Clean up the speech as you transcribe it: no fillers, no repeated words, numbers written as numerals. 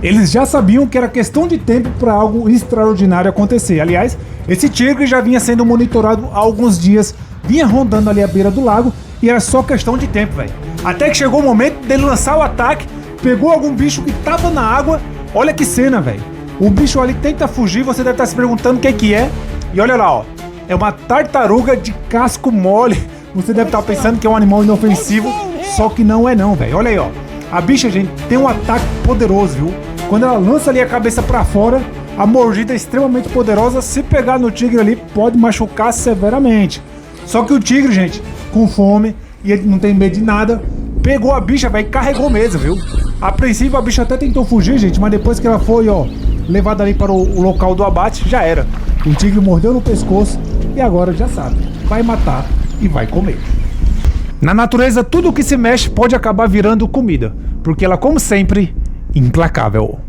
Eles já sabiam que era questão de tempo para algo extraordinário acontecer. Aliás, esse tigre já vinha sendo monitorado há alguns dias, vinha rondando ali à beira do lago e era só questão de tempo, velho. Até que chegou o momento dele lançar o ataque, pegou algum bicho que tava na água. Olha que cena, velho. O bicho ali tenta fugir, você deve estar se perguntando o que é. E olha lá, ó. É uma tartaruga de casco mole. Você deve estar pensando que é um animal inofensivo, só que não é não, velho. Olha aí, ó. A bicha, gente, tem um ataque poderoso, viu? Quando ela lança ali a cabeça pra fora, a mordida é extremamente poderosa. Se pegar no tigre ali, pode machucar severamente. Só que o tigre, gente, com fome, e ele não tem medo de nada, pegou a bicha, velho, e carregou mesmo, viu? A princípio a bicha até tentou fugir, gente, mas depois que ela foi, ó, levada ali para o local do abate, já era. O tigre mordeu no pescoço e agora já sabe, vai matar e vai comer. Na natureza, tudo que se mexe pode acabar virando comida, porque ela, como sempre, implacável.